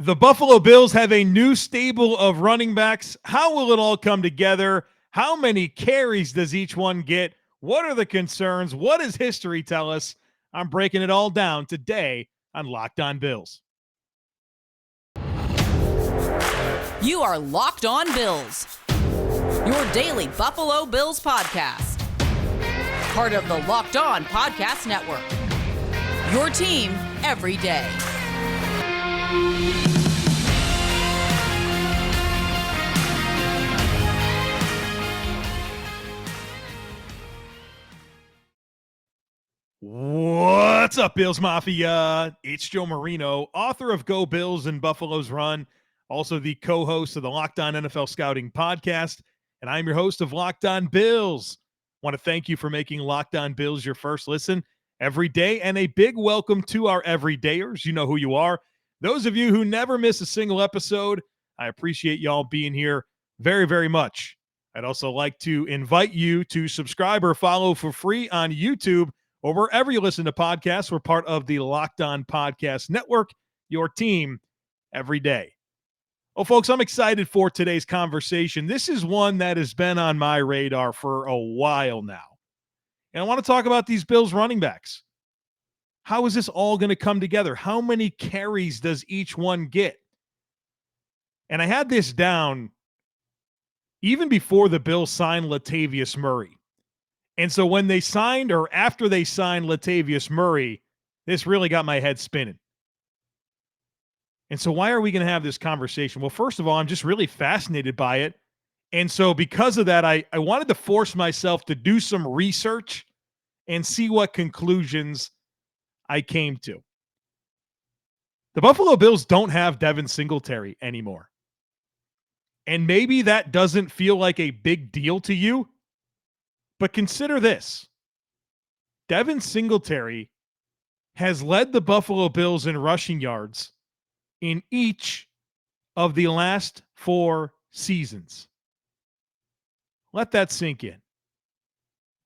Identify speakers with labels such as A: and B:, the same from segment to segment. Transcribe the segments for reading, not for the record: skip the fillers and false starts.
A: The Buffalo Bills have a new stable of running backs. How will it all come together? How many carries does each one get? What are the concerns? What does history tell us? I'm breaking it all down today on Locked On Bills.
B: You are Locked On Bills, your daily Buffalo Bills podcast. Part of the Locked On Podcast Network, your team every day.
A: What's up, Bills Mafia? It's Joe Marino, author of Go Bills and Buffalo's Run, also the co-host of the Locked On NFL Scouting podcast, and I'm your host of Locked On Bills. I want to thank you for making Locked On Bills your first listen every day, and a big welcome to our everydayers. You know who you are. Those of you who never miss a single episode, I appreciate y'all being here very, very much. I'd also like to invite you to subscribe or follow for free on YouTube or wherever you listen to podcasts. We're part of the Locked On Podcast Network, your team every day. Well, folks, I'm excited for today's conversation. This is one that has been on my radar for a while now. And I want to talk about these Bills running backs. How is this all going to come together? How many carries does each one get? And I had this down even before the Bills signed Latavius Murray. And so when they signed, or after they signed Latavius Murray, this really got my head spinning. And so why are we going to have this conversation? Well, first of all, I'm just really fascinated by it. And so because of that, I wanted to force myself to do some research and see what conclusions I came to. The Buffalo Bills don't have Devin Singletary anymore. And maybe that doesn't feel like a big deal to you. But consider this. Devin Singletary has led the Buffalo Bills in rushing yards in each of the last 4 seasons. Let that sink in.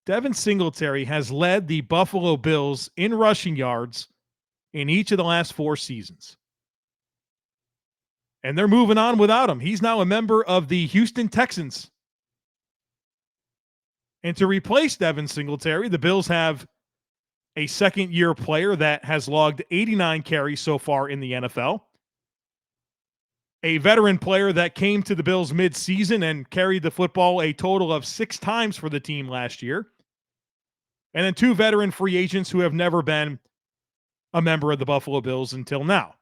A: Devin Singletary has led the Buffalo Bills in rushing yards in each of the last 4 seasons. And they're moving on without him. He's now a member of the Houston Texans. And to replace Devin Singletary, the Bills have a second-year player that has logged 89 carries so far in the NFL. A veteran player that came to the Bills mid-season and carried the football a total of 6 times for the team last year. And then 2 veteran free agents who have never been a member of the Buffalo Bills until now.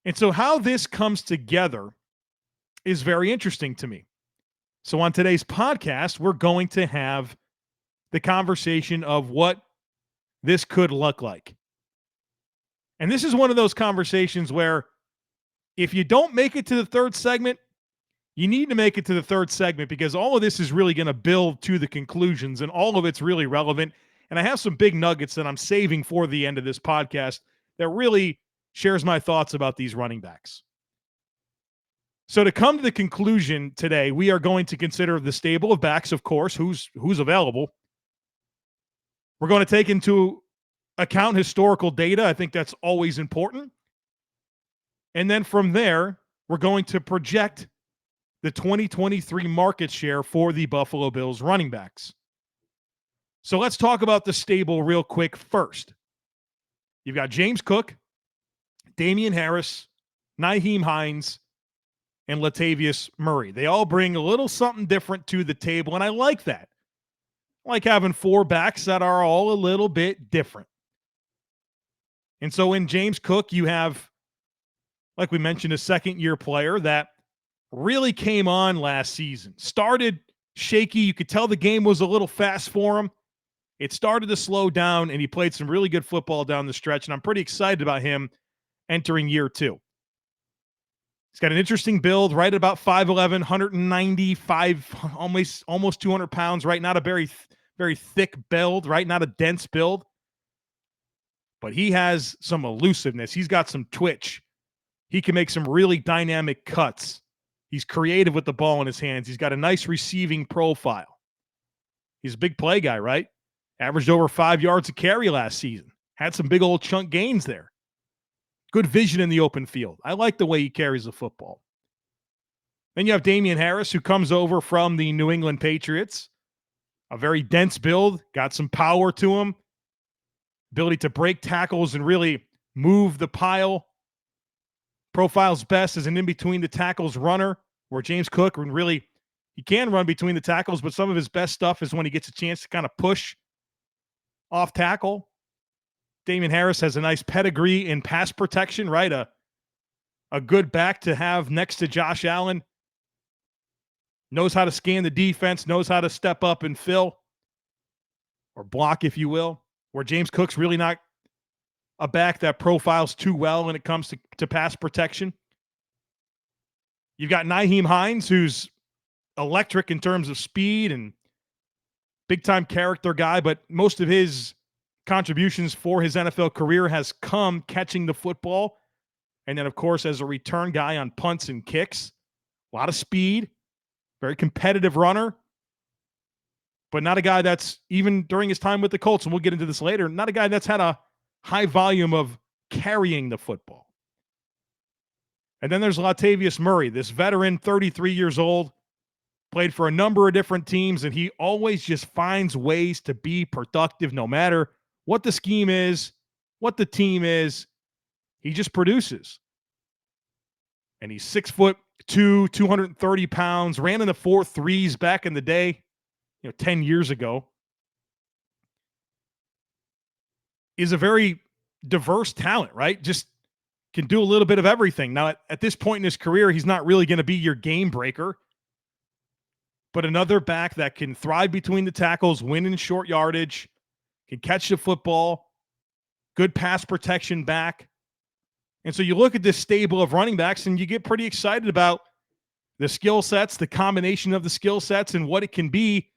A: And so how this comes together is very interesting to me. So on today's podcast, we're going to have the conversation of what this could look like. And this is one of those conversations where if you don't make it to the third segment, you need to make it to the third segment because all of this is really going to build to the conclusions and all of it's really relevant. And I have some big nuggets that I'm saving for the end of this podcast that really shares my thoughts about these running backs. So to come to the conclusion today, we are going to consider the stable of backs, of course, who's available. We're going to take into account historical data. I think that's always important. And then from there, we're going to project the 2023 market share for the Buffalo Bills running backs. So let's talk about the stable real quick first. You've got James Cook, Damien Harris, Nyheim Hines, and Latavius Murray. They all bring a little something different to the table, and I like that. I like having 4 backs that are all a little bit different. And so in James Cook, you have, like we mentioned, a second-year player that really came on last season. Started shaky. You could tell the game was a little fast for him. It started to slow down, and he played some really good football down the stretch, and I'm pretty excited about him entering year 2. He's got an interesting build, right at about 5'11", 195, almost 200 pounds, right? Not a very thick build, right? Not a dense build. But he has some elusiveness. He's got some twitch. He can make some really dynamic cuts. He's creative with the ball in his hands. He's got a nice receiving profile. He's a big play guy, right? Averaged over 5 yards a carry last season. Had some big old chunk gains there. good vision in the open field. I like the way he carries the football. Then you have Damien Harris, who comes over from the New England Patriots. A very dense build, got some power to him, ability to break tackles and really move the pile. Profiles best as an in-between the tackles runner, where James Cook really, he can run between the tackles, but some of his best stuff is when he gets a chance to kind of push off tackle. Damien Harris has a nice pedigree in pass protection, right? A good back to have next to Josh Allen. Knows how to scan the defense, knows how to step up and fill, or block, if you will, where James Cook's really not a back that profiles too well when it comes to pass protection. You've got Nyheim Hines, who's electric in terms of speed and big-time character guy, but most of his contributions for his NFL career has come catching the football. And then, of course, as a return guy on punts and kicks. A lot of speed, very competitive runner, but not a guy that's, even during his time with the Colts, and we'll get into this later, not a guy that's had a high volume of carrying the football. And then there's Latavius Murray, this veteran, 33 years old, played for a number of different teams, and he always just finds ways to be productive no matter what the scheme is, what the team is. He just produces. And he's 6'2", 230 pounds, ran in the 4.3s back in the day, 10 years ago. Is a very diverse talent, right? Just can do a little bit of everything. Now, at this point in his career, he's not really going to be your game breaker, but another back that can thrive between the tackles, win in short yardage, can catch the football, good pass protection back. And so you look at this stable of running backs and you get pretty excited about the skill sets, the combination of the skill sets, and what it can be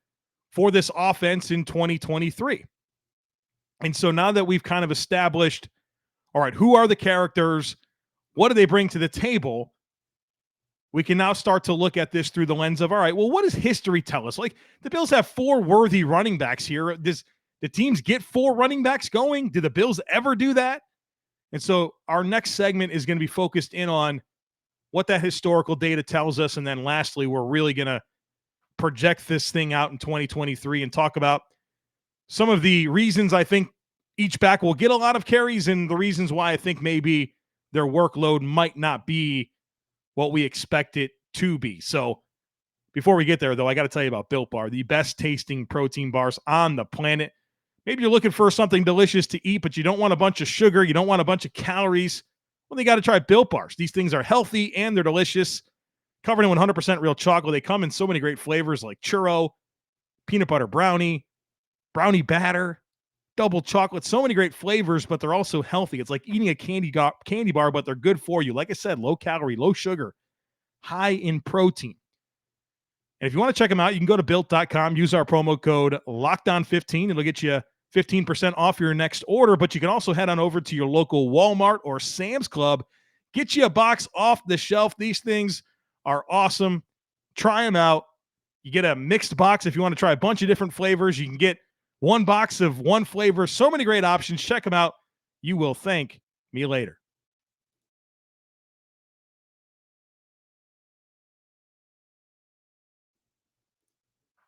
A: for this offense in 2023. And so now that we've kind of established, all right, who are the characters? What do they bring to the table? We can now start to look at this through the lens of, all right, well, what does history tell us? Like, the Bills have 4 worthy running backs here. Does the teams get 4 running backs going? Do the Bills ever do that? And so our next segment is going to be focused in on what that historical data tells us. And then lastly, we're really going to project this thing out in 2023 and talk about some of the reasons I think each back will get a lot of carries and the reasons why I think maybe their workload might not be what we expect it to be. So before we get there, though, I got to tell you about Built Bar, the best tasting protein bars on the planet. Maybe you're looking for something delicious to eat, but you don't want a bunch of sugar. You don't want a bunch of calories. Well, they got to try Built Bars. These things are healthy and they're delicious. Covered in 100% real chocolate. They come in so many great flavors like churro, peanut butter brownie, brownie batter, double chocolate. So many great flavors, but they're also healthy. It's like eating a candy bar, but they're good for you. Like I said, low calorie, low sugar, high in protein. And if you want to check them out, you can go to Built.com, use our promo code LOCKDOWN15. It'll get you 15% off your next order, but you can also head on over to your local Walmart or Sam's Club. Get you a box off the shelf. These things are awesome. Try them out. You get a mixed box if you want to try a bunch of different flavors. You can get one box of one flavor. So many great options. Check them out. You will thank me later.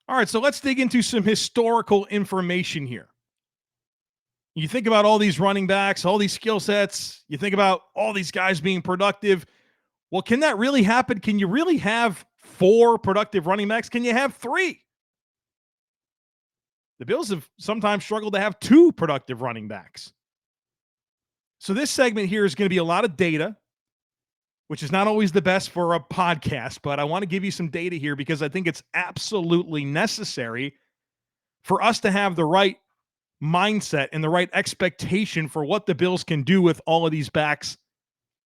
A: All right, so let's dig into some historical information here. You think about all these running backs, all these skill sets. You think about all these guys being productive. Well, can that really happen? Can you really have 4 productive running backs? Can you have 3? The Bills have sometimes struggled to have 2 productive running backs. So this segment here is going to be a lot of data, which is not always the best for a podcast, but I want to give you some data here because I think it's absolutely necessary for us to have the right mindset and the right expectation for what the Bills can do with all of these backs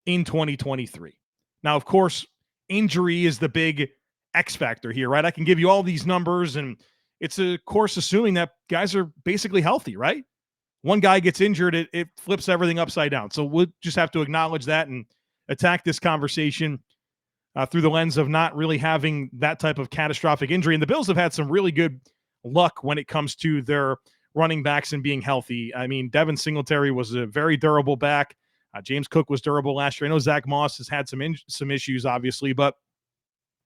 A: in 2023. Now, of course, injury is the big X factor here, right? I can give you all these numbers and it's of course assuming that guys are basically healthy, right? One guy gets injured, it flips everything upside down. So we'll just have to acknowledge that and attack this conversation through the lens of not really having that type of catastrophic injury. And the Bills have had some really good luck when it comes to their running backs and being healthy. I mean, Devin Singletary was a very durable back. James Cook was durable last year. I know Zach Moss has had some issues, obviously, but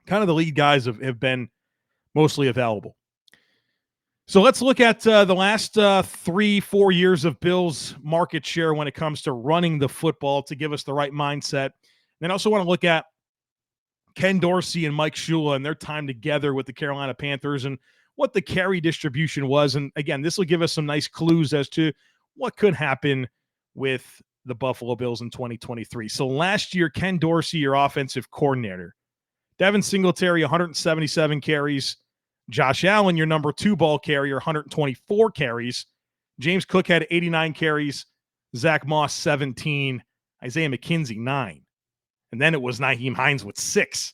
A: kind of the lead guys have been mostly available. So let's look at the last 3-4 years of Bills' market share when it comes to running the football to give us the right mindset. And I also want to look at Ken Dorsey and Mike Shula and their time together with the Carolina Panthers and what the carry distribution was. And again, this will give us some nice clues as to what could happen with the Buffalo Bills in 2023. So last year, Ken Dorsey, your offensive coordinator, Devin Singletary, 177 carries. Josh Allen, your number 2 ball carrier, 124 carries. James Cook had 89 carries. Zach Moss, 17. Isaiah McKenzie, 9. And then it was Nyheim Hines with 6.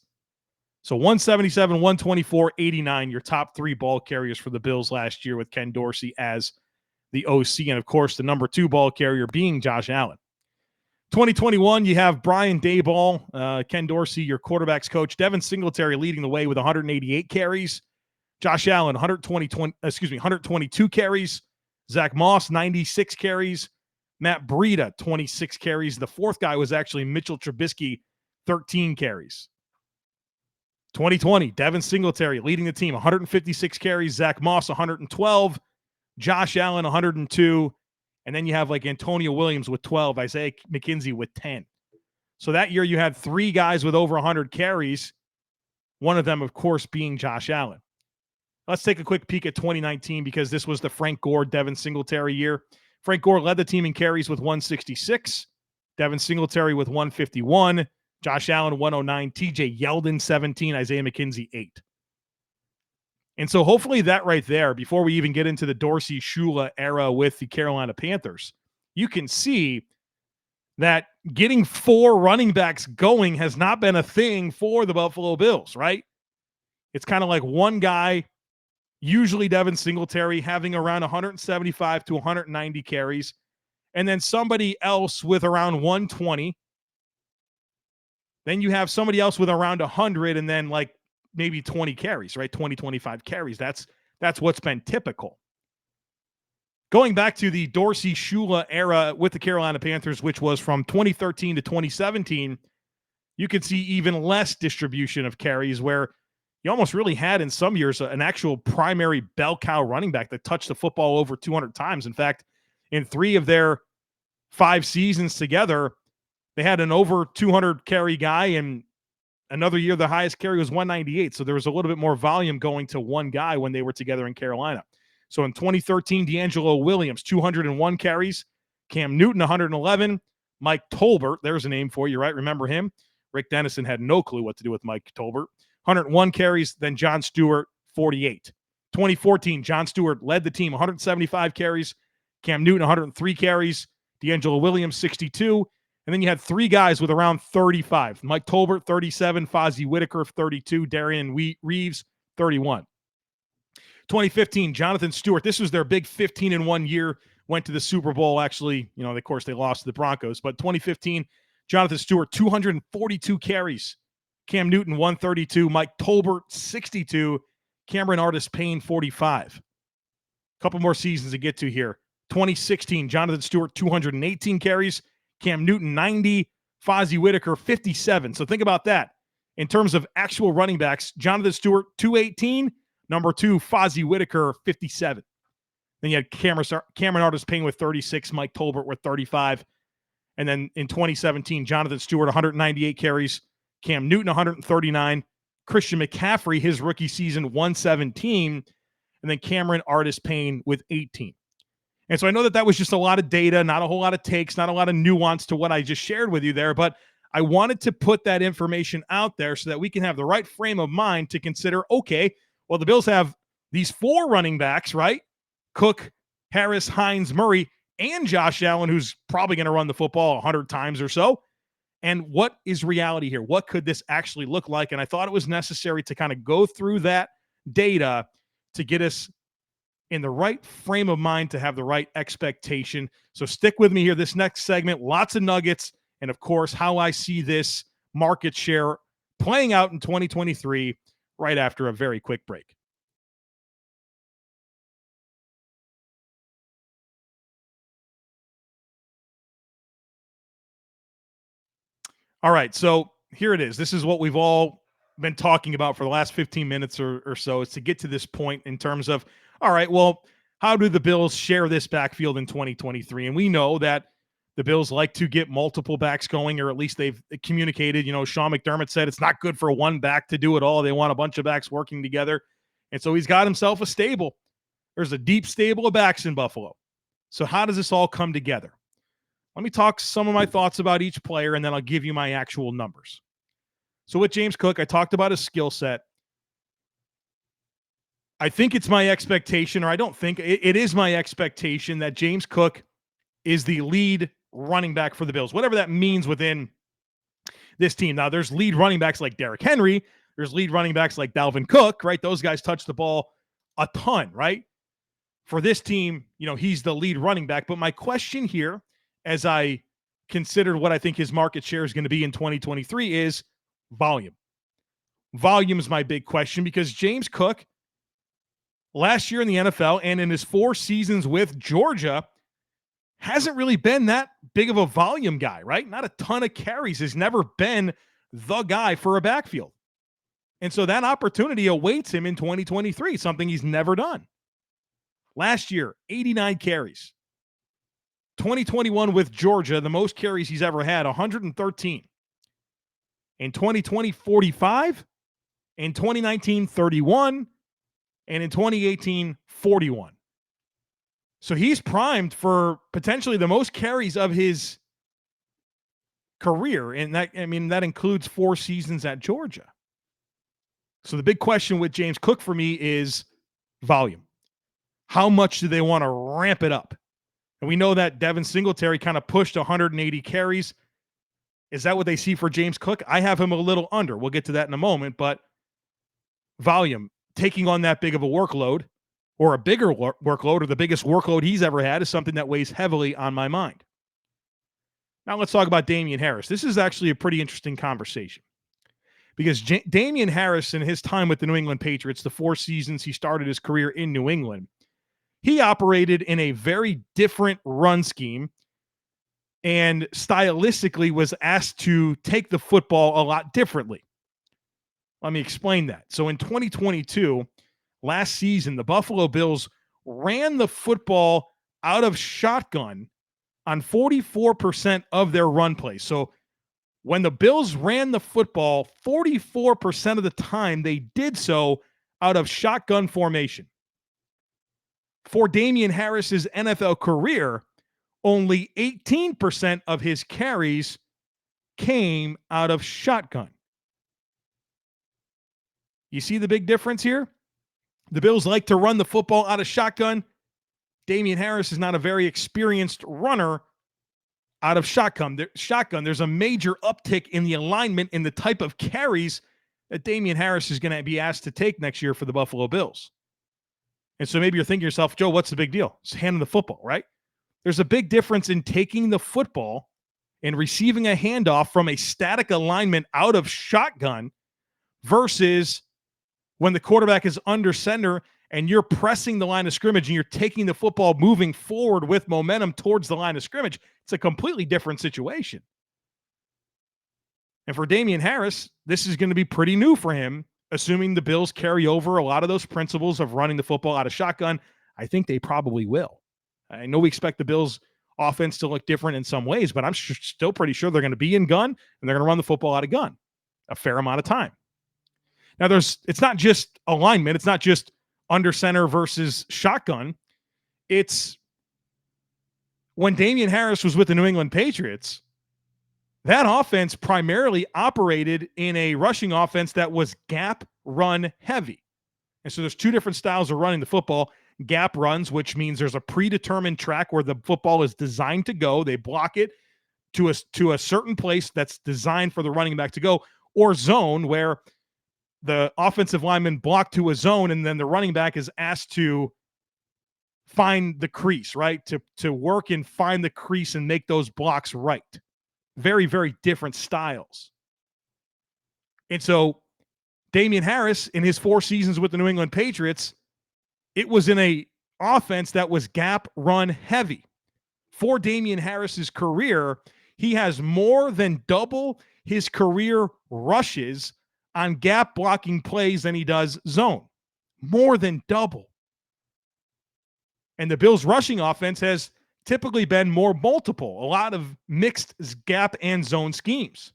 A: So 177, 124, 89, your top 3 ball carriers for the Bills last year with Ken Dorsey as the OC. And, of course, the number 2 ball carrier being Josh Allen. 2021, you have Brian Daboll, Ken Dorsey, your quarterback's coach. Devin Singletary leading the way with 188 carries. Josh Allen, 122 carries. Zach Moss, 96 carries. Matt Breida, 26 carries. The 4th guy was actually Mitchell Trubisky, 13 carries. 2020, Devin Singletary leading the team, 156 carries. Zach Moss, 112. Josh Allen, 102. And then you have like Antonio Williams with 12, Isaiah McKenzie with 10. So that year you had 3 guys with over 100 carries, one of them, of course, being Josh Allen. Let's take a quick peek at 2019 because this was the Frank Gore, Devin Singletary year. Frank Gore led the team in carries with 166. Devin Singletary with 151. Josh Allen, 109. TJ Yeldon, 17. Isaiah McKenzie, 8. And so hopefully that right there, before we even get into the Dorsey-Shula era with the Carolina Panthers, you can see that getting 4 running backs going has not been a thing for the Buffalo Bills, right? It's kind of like one guy, usually Devin Singletary, having around 175 to 190 carries, and then somebody else with around 120. Then you have somebody else with around 100, and then like maybe 20 carries, right? 20, 25 carries. That's what's been typical. Going back to the Dorsey-Shula era with the Carolina Panthers, which was from 2013 to 2017, you could see even less distribution of carries where you almost really had in some years an actual primary bell cow running back that touched the football over 200 times. In fact, in 3 of their 5 seasons together, they had an over 200 carry guy, and another year the highest carry was 198. So there was a little bit more volume going to one guy when they were together in Carolina. So in 2013, D'Angelo Williams, 201 carries. Cam Newton, 111. Mike Tolbert, there's a name for you, right? Remember him? Rick Dennison had no clue what to do with Mike Tolbert. 101 carries, then John Stewart, 48. 2014, John Stewart led the team, 175 carries. Cam Newton, 103 carries. D'Angelo Williams, 62. And then you had 3 guys with around 35. Mike Tolbert, 37. Fozzie Whitaker, 32. Darian Reeves, 31. 2015, Jonathan Stewart. This was their big 15-1 year. Went to the Super Bowl. Actually, of course, they lost to the Broncos. But 2015, Jonathan Stewart, 242 carries. Cam Newton, 132. Mike Tolbert, 62. Cameron Artis-Payne, 45. A couple more seasons to get to here. 2016, Jonathan Stewart, 218 carries. Cam Newton, 90. Fozzie Whitaker, 57. So think about that. In terms of actual running backs, Jonathan Stewart, 218. Number 2, Fozzie Whitaker, 57. Then you had Cameron Artis-Payne with 36. Mike Tolbert with 35. And then in 2017, Jonathan Stewart, 198 carries. Cam Newton, 139. Christian McCaffrey, his rookie season, 117. And then Cameron Artis-Payne with 18. And so I know that was just a lot of data, not a whole lot of takes, not a lot of nuance to what I just shared with you there, but I wanted to put that information out there so that we can have the right frame of mind to consider, okay, well, the Bills have these 4 running backs, right? Cook, Harris, Hines, Murray, and Josh Allen, who's probably going to run the football 100 times or so. And what is reality here? What could this actually look like? And I thought it was necessary to kind of go through that data to get us in the right frame of mind to have the right expectation. So stick with me here. This next segment, lots of nuggets, and of course, how I see this market share playing out in 2023 right after a very quick break. All right, so here it is. This is what we've all been talking about for the last 15 minutes or so, is to get to this point in terms of, all right, well, how do the Bills share this backfield in 2023? And we know that the Bills like to get multiple backs going, or at least they've communicated. Sean McDermott said it's not good for one back to do it all. They want a bunch of backs working together. And so he's got himself a stable. There's a deep stable of backs in Buffalo. So how does this all come together? Let me talk some of my thoughts about each player, and then I'll give you my actual numbers. So with James Cook, I talked about his skill set. I think it's my expectation, or I don't think, it is my expectation that James Cook is the lead running back for the Bills, whatever that means within this team. Now, there's lead running backs like Derrick Henry. There's lead running backs like Dalvin Cook, right? Those guys touch the ball a ton, right? For this team, he's the lead running back. But my question here, as I considered what I think his market share is going to be in 2023, is volume. Volume is my big question, because James Cook, last year in the NFL and in his 4 seasons with Georgia, hasn't really been that big of a volume guy, right? Not a ton of carries. Has never been the guy for a backfield. And so that opportunity awaits him in 2023, something he's never done. Last year, 89 carries. 2021 with Georgia, the most carries he's ever had, 113. In 2020, 45. In 2019, 31. And in 2018, 41. So he's primed for potentially the most carries of his career. And that includes 4 seasons at Georgia. So the big question with James Cook for me is volume. How much do they want to ramp it up? And we know that Devin Singletary kind of pushed 180 carries. Is that what they see for James Cook? I have him a little under. We'll get to that in a moment. But volume, taking on that big of a workload, or a bigger workload, or the biggest workload he's ever had, is something that weighs heavily on my mind. Now let's talk about Damien Harris. This is actually a pretty interesting conversation, because Damien Harris, in his time with the New England Patriots, the 4 seasons he started his career in New England, he operated in a very different run scheme and stylistically was asked to take the football a lot differently. Let me explain that. So in 2022, last season, the Buffalo Bills ran the football out of shotgun on 44% of their run plays. So when the Bills ran the football, 44% of the time they did so out of shotgun formation. For Damien Harris's NFL career, only 18% of his carries came out of shotgun. You see the big difference here? The Bills like to run the football out of shotgun. Damien Harris is not a very experienced runner out of shotgun. There's a major uptick in the alignment in the type of carries that Damien Harris is going to be asked to take next year for the Buffalo Bills. And so maybe you're thinking to yourself, Joe, what's the big deal? It's handing the football, right? There's a big difference in taking the football and receiving a handoff from a static alignment out of shotgun versus when the quarterback is under center and you're pressing the line of scrimmage and you're taking the football moving forward with momentum towards the line of scrimmage. It's a completely different situation. And for Damien Harris, this is going to be pretty new for him, assuming the Bills carry over a lot of those principles of running the football out of shotgun. I think they probably will. I know we expect the Bills' offense to look different in some ways, but I'm still pretty sure they're going to be in gun and they're going to run the football out of gun a fair amount of time. Now, it's not just alignment. It's not just under center versus shotgun. It's when Damien Harris was with the New England Patriots, that offense primarily operated in a rushing offense that was gap run heavy. And so there's 2 different styles of running the football. Gap runs, which means there's a predetermined track where the football is designed to go. They block it to a certain place that's designed for the running back to go, or zone, where the offensive lineman blocked to a zone and then the running back is asked to find the crease, right? To work and find the crease and make those blocks right. Very, very different styles. And so Damien Harris, in his 4 seasons with the New England Patriots, it was in a offense that was gap run heavy. For Damien Harris's career, he has more than double his career rushes on gap blocking plays than he does zone. More than double. And the Bills' rushing offense has typically been more multiple, a lot of mixed gap and zone schemes.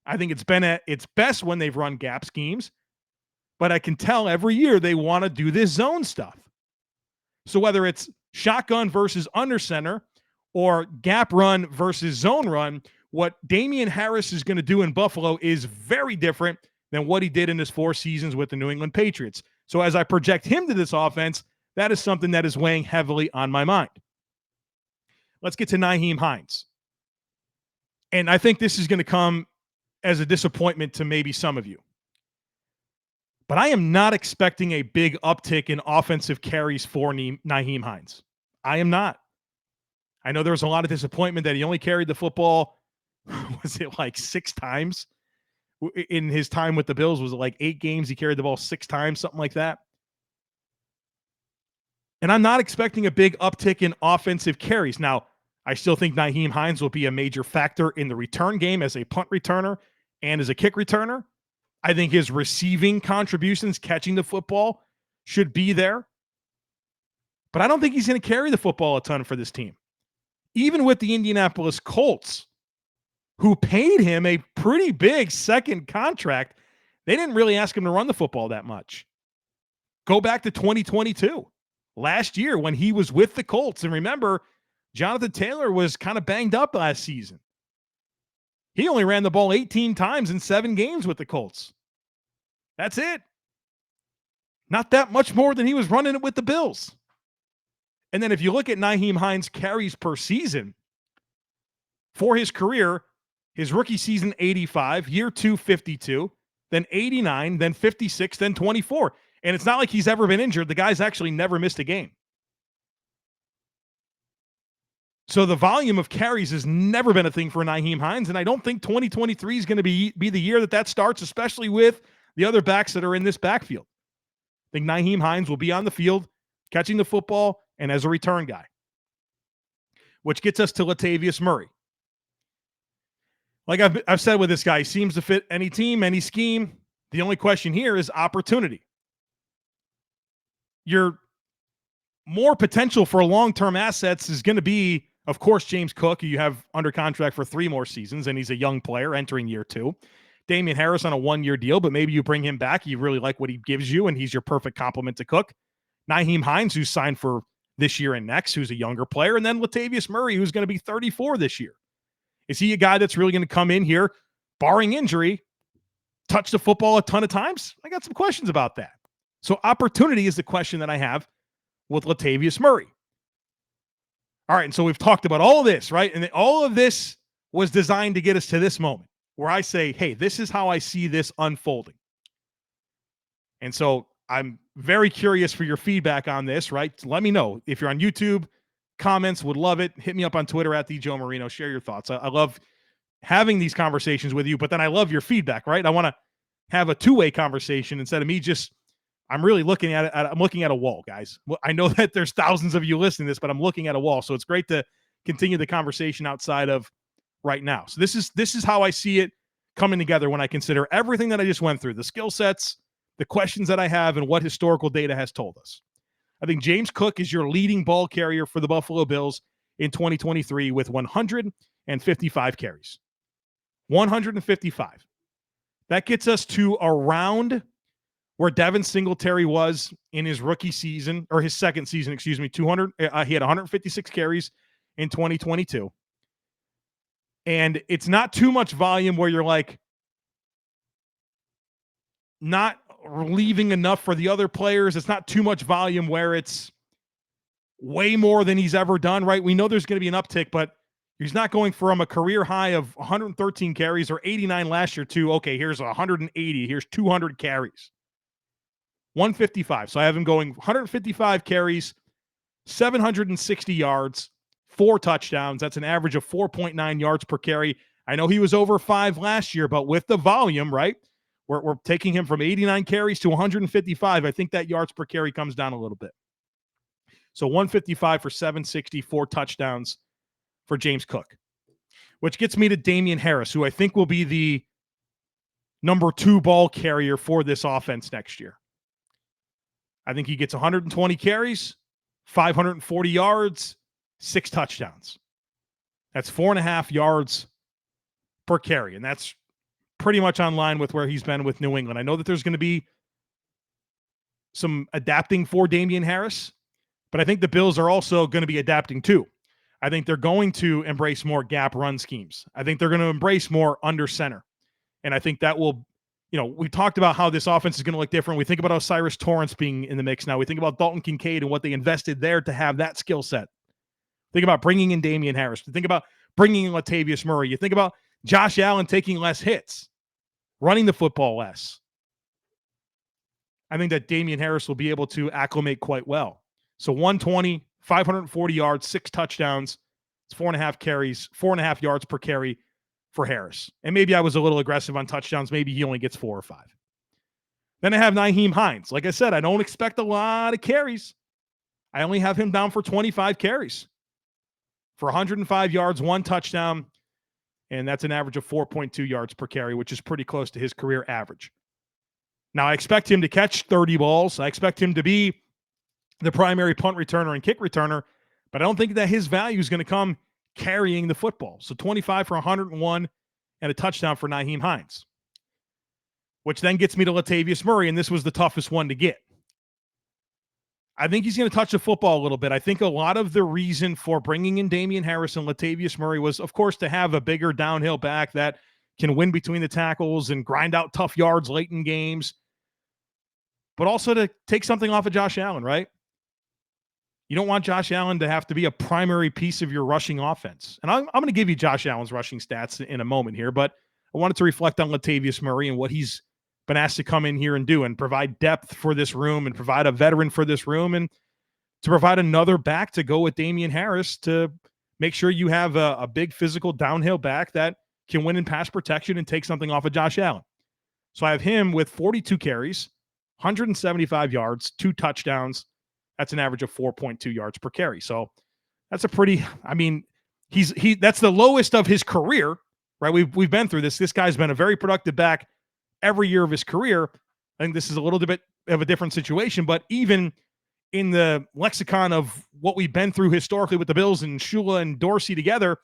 A: I think it's been at its best when they've run gap schemes, but I can tell every year they want to do this zone stuff. So whether it's shotgun versus under center or gap run versus zone run, what Damien Harris is going to do in Buffalo is very different than what he did in his 4 seasons with the New England Patriots. So as I project him to this offense, that is something that is weighing heavily on my mind. Let's get to Nyheim Hines. And I think this is going to come as a disappointment to maybe some of you. But I am not expecting a big uptick in offensive carries for Nyheim Hines. I am not. I know there was a lot of disappointment that he only carried the football, was it like 6 times? In his time with the Bills, was it like 8 games he carried the ball 6 times, something like that? And I'm not expecting a big uptick in offensive carries. Now, I still think Nyheim Hines will be a major factor in the return game as a punt returner and as a kick returner. I think his receiving contributions, catching the football, should be there. But I don't think he's going to carry the football a ton for this team. Even with the Indianapolis Colts, who paid him a pretty big second contract, they didn't really ask him to run the football that much. Go back to 2022, last year when he was with the Colts. And remember, Jonathan Taylor was kind of banged up last season. He only ran the ball 18 times in 7 games with the Colts. That's it. Not that much more than he was running it with the Bills. And then if you look at Nyheim Hines' carries per season, for his career, his rookie season, 85, year 2, 52, then 89, then 56, then 24. And it's not like he's ever been injured. The guy's actually never missed a game. So the volume of carries has never been a thing for Nyheim Hines, and I don't think 2023 is going to be the year that starts, especially with the other backs that are in this backfield. I think Nyheim Hines will be on the field, catching the football, and as a return guy. Which gets us to Latavius Murray. Like I've said with this guy, he seems to fit any team, any scheme. The only question here is opportunity. Your more potential for long-term assets is going to be, of course, James Cook, who you have under contract for 3 more seasons, and he's a young player entering year 2. Damien Harris on a 1-year deal, but maybe you bring him back. You really like what he gives you, and he's your perfect complement to Cook. Nyheim Hines, who's signed for this year and next, who's a younger player, and then Latavius Murray, who's going to be 34 this year. Is he a guy that's really going to come in here, barring injury, touch the football a ton of times? I got some questions about that. So opportunity is the question that I have with Latavius Murray. All right, and so we've talked about all of this, right? And all of this was designed to get us to this moment where I say, hey, this is how I see this unfolding. And so I'm very curious for your feedback on this, right? Let me know. If you're on YouTube, comments, would love it. Hit me up on Twitter at @TheJoeMarino. Share your thoughts. I love having these conversations with you, but then I love your feedback, right? I want to have a 2-way conversation instead of me just, I'm really looking at it. I'm looking at a wall, guys. I know that there's thousands of you listening to this, but I'm looking at a wall. So it's great to continue the conversation outside of right now. So this is how I see it coming together when I consider everything that I just went through, the skill sets, the questions that I have, and what historical data has told us. I think James Cook is your leading ball carrier for the Buffalo Bills in 2023 with 155 carries. 155. That gets us to around where Devin Singletary was in his rookie season, or his second season, 200. He had 156 carries in 2022. And it's not too much volume where you're like not leaving enough for the other players. It's not too much volume where it's way more than he's ever done, right? We know there's going to be an uptick, but he's not going from a career high of 113 carries or 89 last year to, okay, here's 180, here's 200 carries. 155. So I have him going 155 carries, 760 yards, 4 touchdowns. That's an average of 4.9 yards per carry. I know he was over 5 last year, but with the volume, right? We're taking him from 89 carries to 155. I think that yards per carry comes down a little bit. So 155 for 760, 4 touchdowns for James Cook. which gets me to Damien Harris, who I think will be the number 2 ball carrier for this offense next year. I think he gets 120 carries, 540 yards, 6 touchdowns. That's 4.5 yards per carry, and that's pretty much on line with where he's been with New England. I know that there's going to be some adapting for Damien Harris, but I think the Bills are also going to be adapting too. I think they're going to embrace more gap run schemes. I think they're going to embrace more under center. And I think that will, we talked about how this offense is going to look different. We think about Osiris Torrance being in the mix now. We think about Dalton Kincaid and what they invested there to have that skill set. Think about bringing in Damien Harris. Think about bringing in Latavius Murray. You think about Josh Allen taking less hits, running the football less. I think that Damien Harris will be able to acclimate quite well. So 120, 540 yards, 6 touchdowns. It's 4.5 carries, 4.5 yards per carry for Harris. And maybe I was a little aggressive on touchdowns. Maybe he only gets 4 or 5. Then I have Nyheim Hines. Like I said, I don't expect a lot of carries. I only have him down for 25 carries for 105 yards, 1 touchdown. And that's an average of 4.2 yards per carry, which is pretty close to his career average. Now, I expect him to catch 30 balls. I expect him to be the primary punt returner and kick returner, but I don't think that his value is going to come carrying the football. So 25 for 101 and a touchdown for Nyheim Hines, which then gets me to Latavius Murray, and this was the toughest one to get. I think he's going to touch the football a little bit. I think a lot of the reason for bringing in Damien Harris and Latavius Murray was, of course, to have a bigger downhill back that can win between the tackles and grind out tough yards late in games, but also to take something off of Josh Allen, right? You don't want Josh Allen to have to be a primary piece of your rushing offense. And I'm going to give you Josh Allen's rushing stats in a moment here, but I wanted to reflect on Latavius Murray and what he's been asked to come in here and do and provide depth for this room and provide a veteran for this room and to provide another back to go with Damien Harris to make sure you have a big physical downhill back that can win in pass protection and take something off of Josh Allen. So I have him with 42 carries, 175 yards, 2 touchdowns. That's an average of 4.2 yards per carry. So that's a pretty, that's the lowest of his career, right? We've been through this. This guy's been a very productive back every year of his career. I think this is a little bit of a different situation, but even in the lexicon of what we've been through historically with the Bills and Shula and Dorsey together,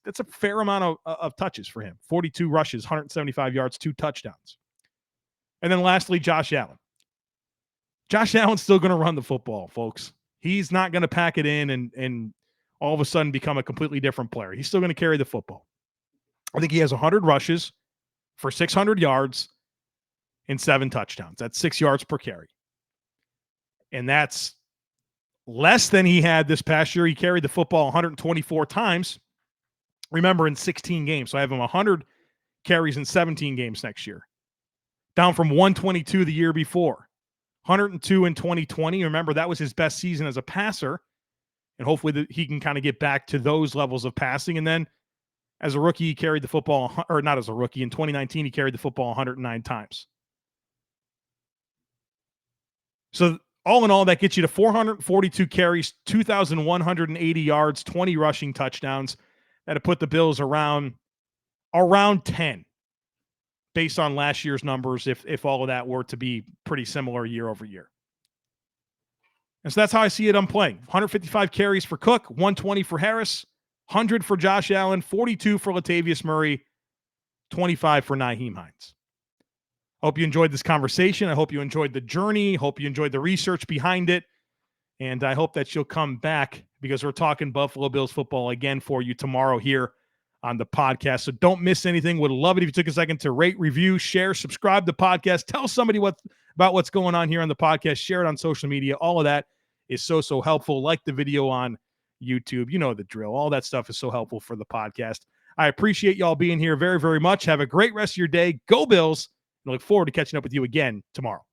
A: that's a fair amount of touches for him. 42 rushes, 175 yards, 2 touchdowns. And then lastly, Josh Allen. Josh Allen's still going to run the football, folks. He's not going to pack it in and all of a sudden become a completely different player. He's still going to carry the football. I think he has 100 rushes for 600 yards and 7 touchdowns. That's 6 yards per carry. And that's less than he had this past year. He carried the football 124 times. Remember, in 16 games. So I have him 100 carries in 17 games next year. Down from 122 the year before. 102 in 2020. Remember, that was his best season as a passer. And hopefully he can kind of get back to those levels of passing. And then as a rookie, he carried the football, or not as a rookie, in 2019, he carried the football 109 times. So all in all, that gets you to 442 carries, 2,180 yards, 20 rushing touchdowns. That'd put the Bills around 10. Based on last year's numbers, if all of that were to be pretty similar year over year. And so that's how I see it playing. 155 carries for Cook, 120 for Harris, 100 for Josh Allen, 42 for Latavius Murray, 25 for Nyheim Hines. I hope you enjoyed this conversation. I hope you enjoyed the journey. Hope you enjoyed the research behind it. And I hope that you'll come back because we're talking Buffalo Bills football again for you tomorrow here on the podcast. So don't miss anything. Would love it if you took a second to rate, review, share, subscribe to the podcast. Tell somebody about what's going on here on the podcast. Share it on social media. All of that is so helpful. Like the video on YouTube. You know the drill. All that stuff is so helpful for the podcast. I appreciate y'all being here very, very much. Have a great rest of your day. Go Bills. And I look forward to catching up with you again tomorrow.